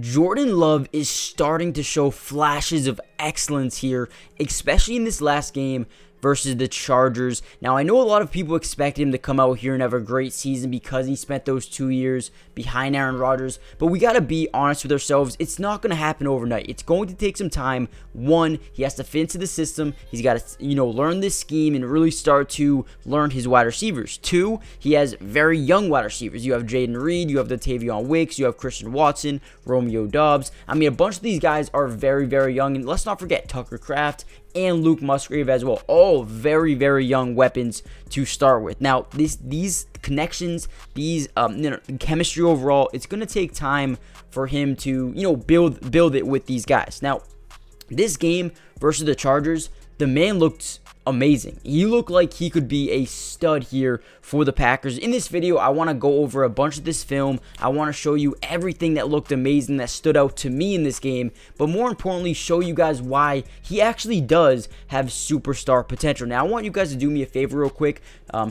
Jordan Love is starting to show flashes of excellence here, especially in this last game versus the Chargers. Now, I know a lot of people expect him to come out here and have a great season because he spent those 2 years behind Aaron Rodgers, but we got to be honest with ourselves. It's not going to happen overnight. It's going to take some time. One, he has to fit into the system. He's got to, learn this scheme and really start to learn his wide receivers. Two, he has very young wide receivers. You have Jaden Reed, you have Latavion Wicks, you have Christian Watson, Romeo Doubs. I mean, a bunch of these guys are very, very young, and let's not forget Tucker Kraft and Luke Musgrave as well. All very, very young weapons to start with. Now, these connections, these chemistry overall, it's going to take time for him to build it with these guys. Now, this game versus the Chargers, the man looked amazing. He looked like he could be a stud here for the Packers. In this video, I want to go over a bunch of this film. I want to show you everything that looked amazing, that stood out to me in this game, but more importantly, show you guys why he actually does have superstar potential. Now, I want you guys to do me a favor real quick.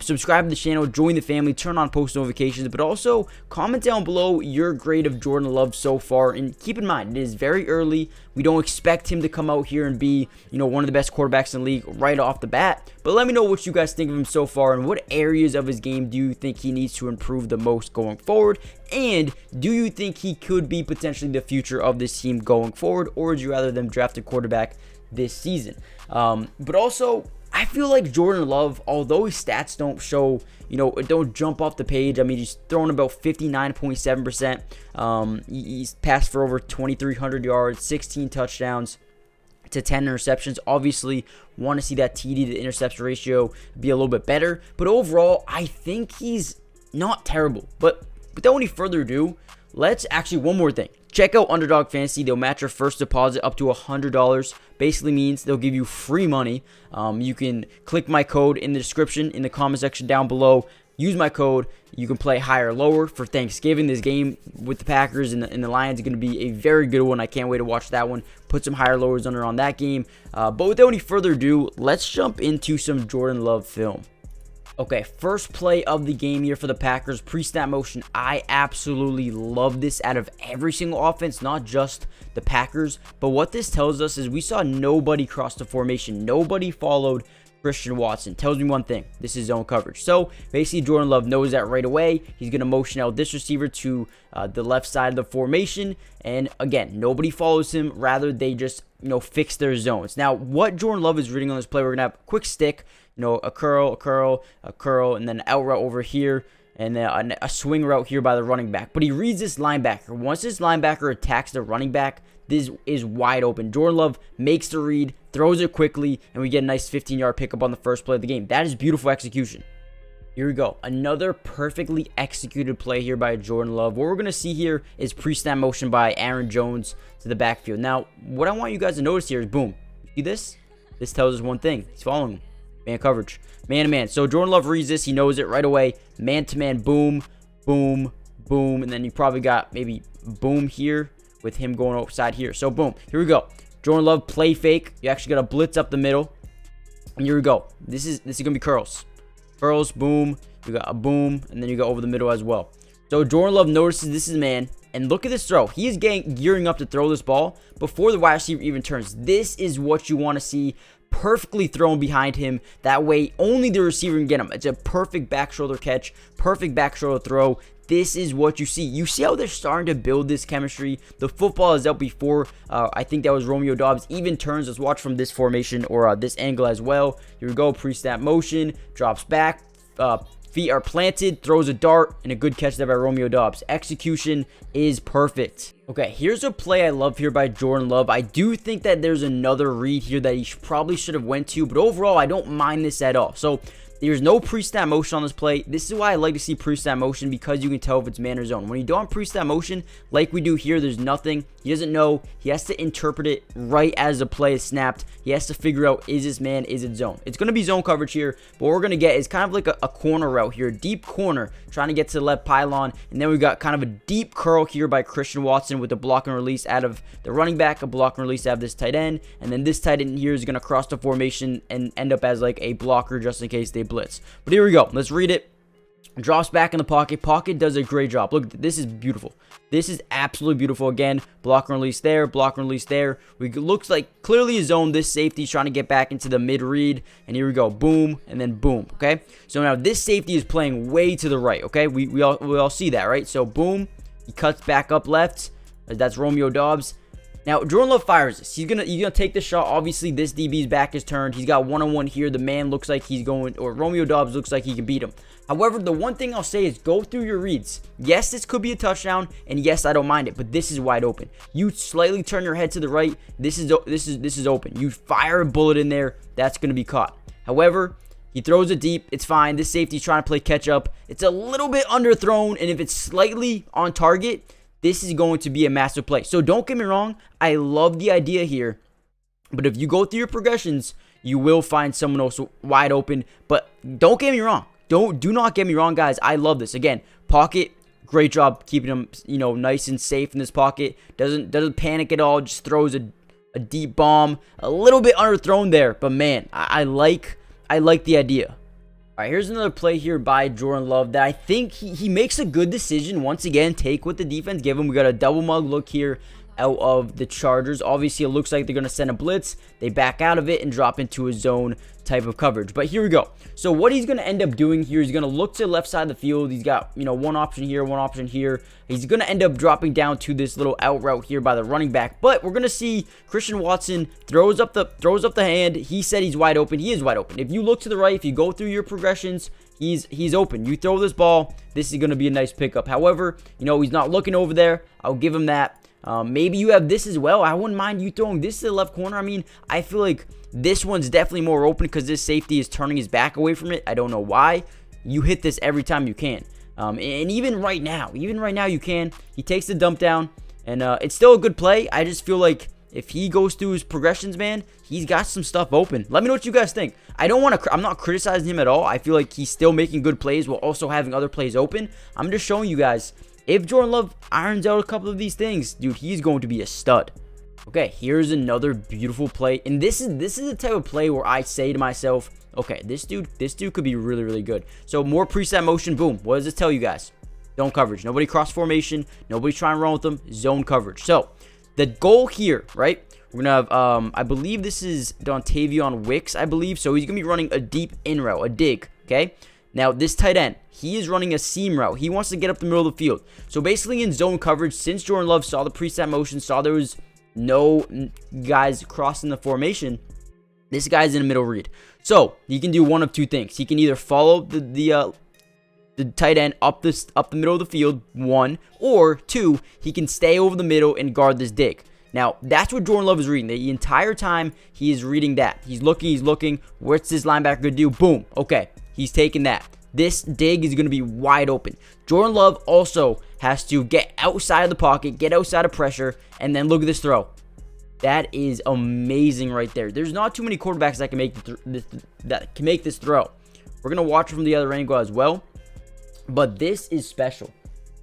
Subscribe to the channel, join the family, turn on post notifications, but also comment down below your grade of Jordan Love so far. And keep in mind, it is very early. We don't expect him to come out here and be, one of the best quarterbacks in the league right off the bat. But let me know what you guys think of him so far, and what areas of his game do you think he needs to improve the most going forward? And do you think he could be potentially the future of this team going forward, or would you rather them draft a quarterback this season? But also, I feel like Jordan Love, although his stats don't show, don't jump off the page. I mean, he's throwing about 59.7%. He's passed for over 2,300 yards, 16 touchdowns to 10 interceptions. Obviously, want to see that TD to interception ratio be a little bit better. But overall, I think he's not terrible. But without any further ado, let's actually, one more thing. Check out Underdog Fantasy. They'll match your first deposit up to $100. Basically means they'll give you free money. You can click my code in the description, in the comment section down below. Use my code. You can play higher or lower for Thanksgiving. This game with the Packers and the Lions is going to be a very good one. I can't wait to watch that one. Put some higher lowers under on that game. But without any further ado, let's jump into some Jordan Love film. Okay, first play of the game here for the Packers, pre-snap motion. I absolutely love this out of every single offense, not just the Packers. But what this tells us is we saw nobody cross the formation. Nobody followed Christian Watson. Tells me one thing: this is zone coverage. So basically, Jordan Love knows that right away. He's going to motion out this receiver to the left side of the formation. And again, nobody follows him. Rather, they just fix their zones. Now, what Jordan Love is reading on this play, we're going to have a quick stick, a curl, and then an out route over here, and then a swing route here by the running back. But he reads this linebacker. Once this linebacker attacks the running back, this is wide open. Jordan Love makes the read, throws it quickly, and we get a nice 15-yard pickup on the first play of the game. That is beautiful execution. Here we go. Another perfectly executed play here by Jordan Love. What we're going to see here is pre-snap motion by Aaron Jones to the backfield. Now, what I want you guys to notice here is, boom. See this? This tells us one thing. He's following him. Man coverage. Man-to-man. So Jordan Love reads this. He knows it right away. Man-to-man. Boom, boom, boom. And then you probably got maybe boom here with him going outside here. So boom. Here we go. Jordan Love play fake. You actually got a blitz up the middle. And here we go. This is going to be curls. Curls, boom. You got a boom. And then you go over the middle as well. So Jordan Love notices this is man. And look at this throw. He is gearing up to throw this ball before the wide receiver even turns. This is what you want to see. Perfectly thrown behind him. That way, only the receiver can get him. It's a perfect back shoulder catch. Perfect back shoulder throw. This is what you see. You see how they're starting to build this chemistry. The football is out before, I think that was Romeo Doubs, even turns. Let's watch from this formation or this angle as well. Here we go. Pre-snap motion. Drops back. Feet are planted, throws a dart, and a good catch there by Romeo Doubs. Execution is perfect. Okay, here's a play I love here by Jordan Love. I do think that there's another read here that he probably should have went to, but overall, I don't mind this at all. So there's no pre-snap motion on this play. This is why I like to see pre-snap motion, because you can tell if it's man or zone. When you don't pre-snap motion, like we do here, there's nothing. He doesn't know. He has to interpret it right as the play is snapped. He has to figure out, is this man, is it zone? It's going to be zone coverage here, but what we're going to get is kind of like a corner route here, a deep corner, trying to get to the left pylon, and then we got kind of a deep curl here by Christian Watson with a block and release out of the running back, a block and release out of this tight end, and then this tight end here is going to cross the formation and end up as like a blocker just in case they blitz. But here we go. Let's read it. Drops back in the pocket. Pocket does a great job. Look, this is beautiful. This is absolutely beautiful. Again, block and release there, block and release there. Looks like clearly a zone. This safety is trying to get back into the mid read. And here we go. Boom, and then boom, okay? So now this safety is playing way to the right, okay? We all see that, right? So boom, he cuts back up left. That's Romeo Doubs. Now, Jordan Love fires this. He's gonna take the shot. Obviously, this DB's back is turned. He's got one-on-one here. The man looks like he's going, or Romeo Doubs looks like he can beat him. However, the one thing I'll say is go through your reads. Yes, this could be a touchdown, and yes, I don't mind it, but this is wide open. You slightly turn your head to the right. This is open. You fire a bullet in there. That's gonna be caught. However, he throws it deep. It's fine. This safety's trying to play catch up. It's a little bit underthrown, and if it's slightly on target, this is going to be a massive play. So don't get me wrong. I love the idea here. But if you go through your progressions, you will find someone else wide open. But don't get me wrong. Do not get me wrong, guys. I love this. Again, pocket, great job keeping him, nice and safe in this pocket. Doesn't panic at all. Just throws a deep bomb. A little bit underthrown there. But man, I like the idea. All right, here's another play here by Jordan Love that I think he makes a good decision. Once again, take what the defense give him. We got a double mug look here out of the Chargers. Obviously, it looks like they're going to send a blitz. They back out of it and drop into a zone type of coverage. But here we go. So what he's going to end up doing here, he's going to look to the left side of the field. He's got, one option here, one option here. He's going to end up dropping down to this little out route here by the running back. But we're going to see Christian Watson throws up the hand. He said he's wide open. He is wide open. If you look to the right, if you go through your progressions, he's open. You throw this ball, this is going to be a nice pickup. However, he's not looking over there. I'll give him that. Maybe you have this as well. I wouldn't mind you throwing this to the left corner. I mean, I feel like this one's definitely more open because this safety is turning his back away from it. I don't know why. You hit this every time you can. And even right now you can. He takes the dump down, and it's still a good play. I just feel like if he goes through his progressions, man, he's got some stuff open. Let me know what you guys think. I'm not criticizing him at all. I feel like he's still making good plays while also having other plays open. I'm just showing you guys, if Jordan Love irons out a couple of these things, dude, he's going to be a stud. Okay, here's another beautiful play. And this is the type of play where I say to myself, okay, this dude could be really, really good. So more preset motion, boom. What does this tell you guys? Zone coverage. Nobody cross formation. Nobody's trying to run with them. Zone coverage. So the goal here, right? We're going to have, I believe this is Dontavion Wicks, I believe. So he's going to be running a deep in route, a dig, okay? Now, this tight end, he is running a seam route. He wants to get up the middle of the field. So basically in zone coverage, since Jordan Love saw the preset motion, saw there was no guys crossing the formation, this guy's in a middle read. So he can do one of two things. He can either follow the tight end up the middle of the field, one, or two, he can stay over the middle and guard this dig. Now, that's what Jordan Love is reading. The entire time, he is reading that. He's looking. What's this linebacker going to do? Boom. Okay, he's taking that. This dig is going to be wide open. Jordan Love also has to get outside of the pocket, get outside of pressure, and then look at this throw. That is amazing right there. There's not too many quarterbacks that can make this throw. We're going to watch it from the other angle as well. But this is special.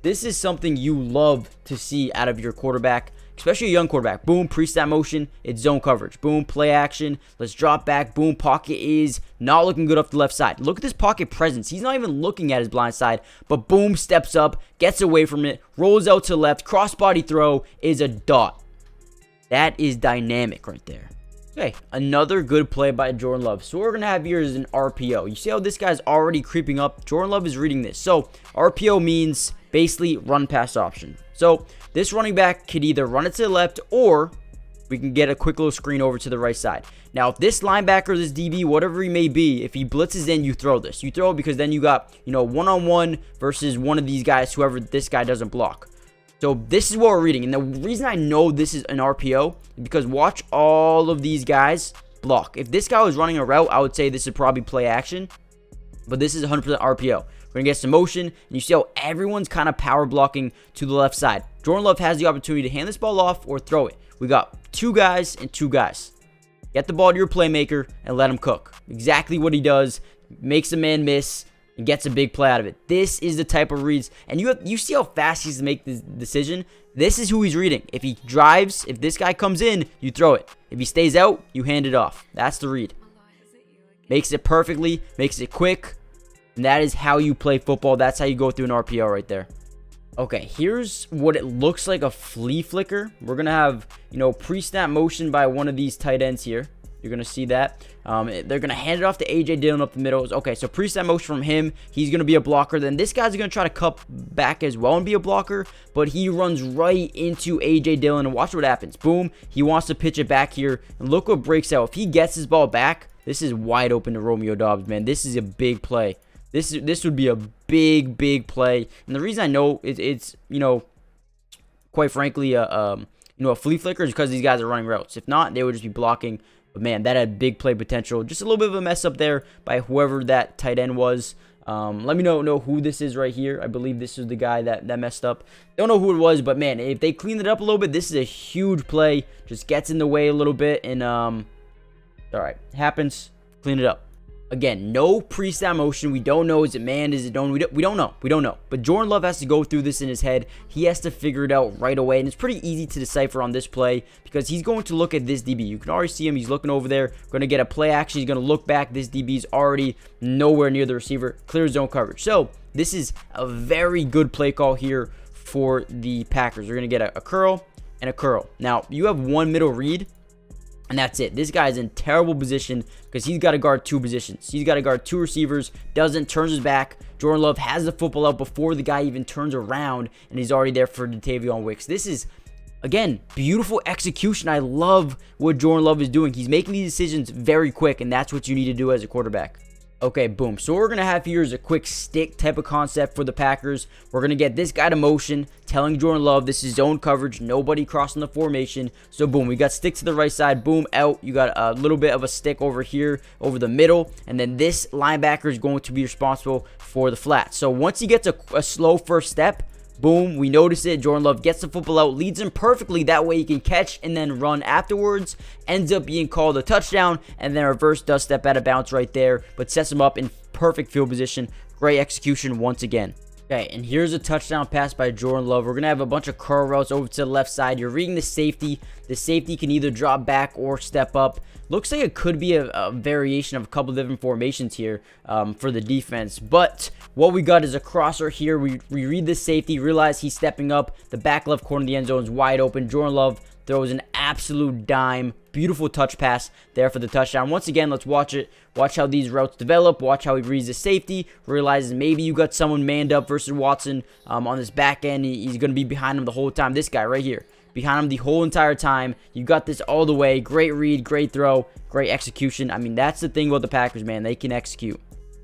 This is something you love to see out of your quarterback, especially a young quarterback. Boom, preset motion, it's zone coverage. Boom, play action, let's drop back. Boom, pocket is not looking good off the left side. Look at this pocket presence. He's not even looking at his blind side, but boom, steps up, gets away from it, rolls out to the left, crossbody throw is a dot. That is dynamic right there. Okay, another good play by Jordan Love. So what we're going to have here is an RPO. You see how this guy's already creeping up? Jordan Love is reading this. So RPO means basically run pass option. So this running back could either run it to the left or we can get a quick little screen over to the right side. Now, if this linebacker, this DB, whatever he may be, if he blitzes in, you throw this. You throw it because then you got, one-on-one versus one of these guys, whoever this guy doesn't block. So this is what we're reading. And the reason I know this is an RPO is because watch all of these guys block. If this guy was running a route, I would say this is probably play action. But this is 100% RPO. We're going to get some motion. And you see how everyone's kind of power blocking to the left side. Jordan Love has the opportunity to hand this ball off or throw it. We got two guys and two guys. Get the ball to your playmaker and let him cook. Exactly what he does. Makes a man miss and gets a big play out of it. This is the type of reads. And you see how fast he's to make this decision. This is who he's reading. If he drives, if this guy comes in, you throw it. If he stays out, you hand it off. That's the read. Makes it perfectly, makes it quick. And that is how you play football. That's how you go through an RPO right there. Okay, here's what it looks like a flea flicker. We're going to have, pre-snap motion by one of these tight ends here. You're going to see that. They're going to hand it off to A.J. Dillon up the middle. Okay, so pre-snap motion from him. He's going to be a blocker. Then this guy's going to try to cut back as well and be a blocker. But he runs right into A.J. Dillon. And watch what happens. Boom. He wants to pitch it back here. And look what breaks out. If he gets his ball back, this is wide open to Romeo Doubs, man. This is a big play. This would be a big play. And the reason I know it's quite frankly, a flea flicker is because these guys are running routes. If not, they would just be blocking. But man, that had big play potential. Just a little bit of a mess up there by whoever that tight end was. Let me know who this is right here. I believe this is the guy that messed up. Don't know who it was, but man, if they cleaned it up a little bit, this is a huge play. Just gets in the way a little bit, and all right, happens. Clean it up. Again, no pre-snap motion. We don't know. Is it man? Is it don't? We don't know. We don't know. But Jordan Love has to go through this in his head. He has to figure it out right away. And it's pretty easy to decipher on this play because he's going to look at this DB. You can already see him. He's looking over there. Going to get a play action. He's going to look back. This DB is already nowhere near the receiver. Clear zone coverage. So this is a very good play call here for the Packers. They're going to get a curl and a curl. Now, you have one middle read. And that's it. This guy's in terrible position because he's got to guard two positions. He's got to guard two receivers. Turns his back. Jordan Love has the football out before the guy even turns around. And he's already there for Dontayvion Wicks. This is, again, beautiful execution. I love what Jordan Love is doing. He's making these decisions very quick. And that's what you need to do as a quarterback. Okay, boom. So what we're going to have here is a quick stick type of concept for the Packers. We're going to get this guy to motion, telling Jordan Love this is zone coverage, nobody crossing the formation. So boom, we got stick to the right side, boom, out. You got a little bit of a stick over here, over the middle. And then this linebacker is going to be responsible for the flat. So once he gets a slow first step, boom, we notice it. Jordan Love gets the football out, leads him perfectly. That way he can catch and then run afterwards. Ends up being called a touchdown, and then reverse does step out of bounds right there, but sets him up in perfect field position. Great execution once again. Okay, and here's a touchdown pass by Jordan Love. We're going to have a bunch of curl routes over to the left side. You're reading the safety. The safety can either drop back or step up. Looks like it could be a variation of a couple different formations here for the defense. But what we got is a crosser here. We read the safety, realize he's stepping up. The back left corner of the end zone is wide open. Jordan Love throws an absolute dime. Beautiful touch pass there for the touchdown. Once again, let's watch it. Watch how these routes develop. Watch how he reads the safety. Realizes maybe you got someone manned up versus Watson on this back end. He's going to be behind him the whole time. This guy right here. Behind him the whole entire time. You got this all the way. Great read, great throw, great execution. I mean, that's the thing about the Packers, man. They can execute.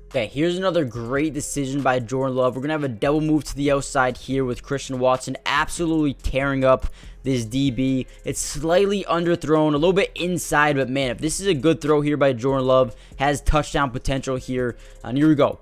Okay, here's another great decision by Jordan Love. We're going to have a double move to the outside here with Christian Watson absolutely tearing up this DB. It's slightly underthrown, a little bit inside, but man, if this is a good throw here by Jordan Love, has touchdown potential here. And here we go.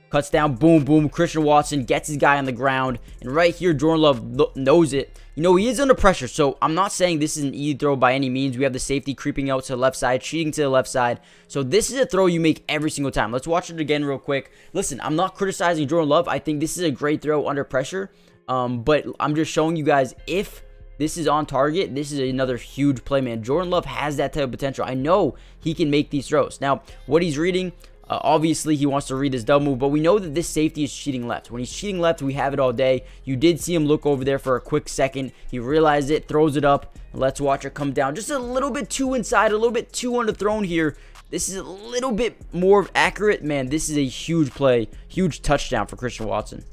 Cuts down, boom, boom. Christian Watson gets his guy on the ground. And right here, Jordan Love knows it. You know, he is under pressure, so I'm not saying this is an easy throw by any means. We have the safety creeping out to the left side, cheating to the left side. So this is a throw you make every single time. Let's watch it again real quick. Listen, I'm not criticizing Jordan Love. I think this is a great throw under pressure. But I'm just showing you guys if this is on target, this is another huge play, man. Jordan Love has that type of potential. I know he can make these throws. Now, what he's reading, obviously, he wants to read his double move, but we know that this safety is cheating left. When he's cheating left, we have it all day. You did see him look over there for a quick second. He realized it, throws it up. Let's watch it come down. Just a little bit too inside, a little bit too underthrown here. This is a little bit more accurate. Man, this is a huge play, huge touchdown for Christian Watson.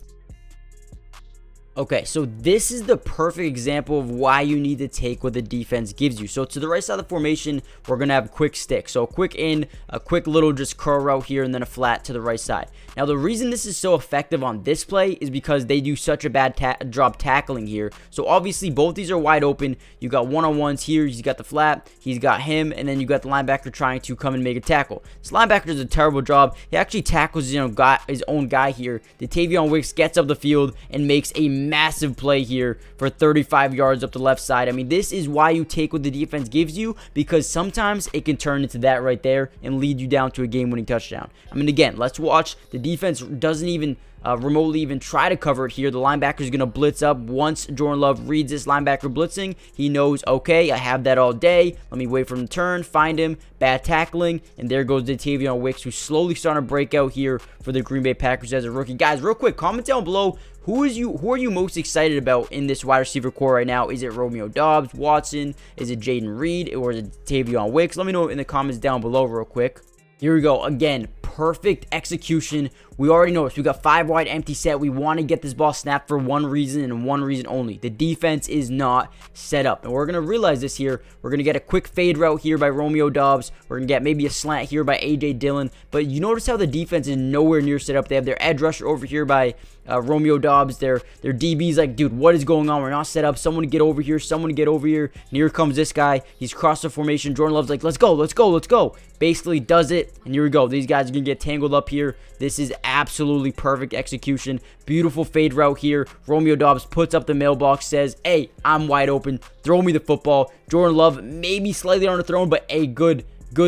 Okay, so this is the perfect example of why you need to take what the defense gives you. So to the right side of the formation, we're going to have a quick stick. So a quick in, a quick little just curl route here, and then a flat to the right side. Now, the reason this is so effective on this play is because they do such a bad job tackling here. So obviously, both these are wide open. You got one-on-ones here. He's got the flat. He's got him, and then you got the linebacker trying to come and make a tackle. This linebacker does a terrible job. He actually tackles his own guy here. Dontayvion Wicks gets up the field and makes a massive play here for 35 yards up the left side. I mean, this is why you take what the defense gives you, because sometimes it can turn into that right there and lead you down to a game-winning touchdown. I mean, again, let's watch. The defense doesn't even remotely even try to cover it here. The linebacker is going to blitz up. Once Jordan Love reads this linebacker blitzing, he knows, okay, I have that all day. Let me wait for him to turn, find him, bad tackling, and there goes Dontayvion Wicks, who's slowly starting to break out here for the Green Bay Packers as a rookie. Guys, real quick, comment down below, who are you most excited about in this wide receiver core right now? Is it Romeo Doubs, Watson? Is it Jaden Reed? Or is it Dontayvion Wicks? Let me know in the comments down below real quick. Here we go. Again, perfect execution. We already know this. We got 5 wide empty set. We want to get this ball snapped for one reason and one reason only. The defense is not set up. And we're going to realize this here. We're going to get a quick fade route here by Romeo Doubs. We're going to get maybe a slant here by A.J. Dillon. But you notice how the defense is nowhere near set up. They have their edge rusher over here by Romeo Doubs. Their DB's like, dude, what is going on? We're not set up. Someone get over here. Someone get over here. And here comes this guy. He's crossed the formation. Jordan Love's like, let's go, let's go, let's go. Basically does it. And here we go. These guys are going to get tangled up here. This is absolutely perfect execution. Beautiful fade route here. Romeo Doubs puts up the mailbox, says, hey, I'm wide open. Throw me the football. Jordan Love maybe slightly underthrown, but a good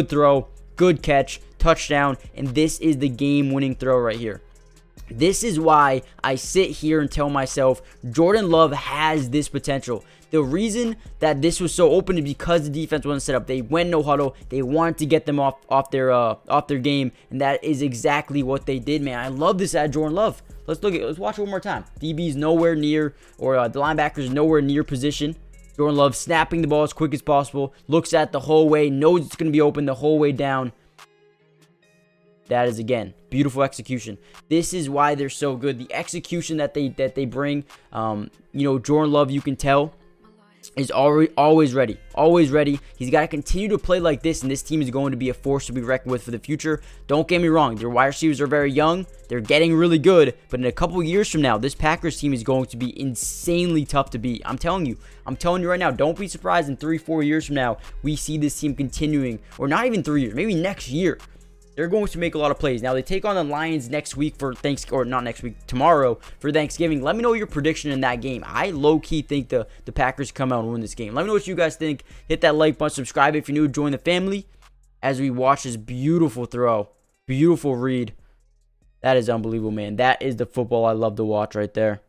throw. Good catch. Touchdown. And this is the game-winning throw right here. This is why I sit here and tell myself Jordan Love has this potential. The reason that this was so open is because the defense wasn't set up. They went no huddle. They wanted to get them off their game, and that is exactly what they did, man. I love this at Jordan Love. Let's watch it one more time. DB's nowhere near, or the linebacker's nowhere near position. Jordan Love snapping the ball as quick as possible. Looks at the whole way, knows it's going to be open the whole way down. That is, again, beautiful execution. This is why they're so good. The execution that they bring, Jordan Love, you can tell, is always ready. Always ready. He's got to continue to play like this, and this team is going to be a force to be reckoned with for the future. Don't get me wrong. Their wide receivers are very young. They're getting really good, but in a couple years from now, this Packers team is going to be insanely tough to beat. I'm telling you right now, don't be surprised in 3-4 years from now, we see this team continuing, or not even 3 years, maybe next year. They're going to make a lot of plays. Now, they take on the Lions next week for Thanksgiving, or not next week, tomorrow for Thanksgiving. Let me know your prediction in that game. I low-key think the Packers come out and win this game. Let me know what you guys think. Hit that like button, subscribe if you're new, join the family as we watch this beautiful throw. Beautiful read. That is unbelievable, man. That is the football I love to watch right there.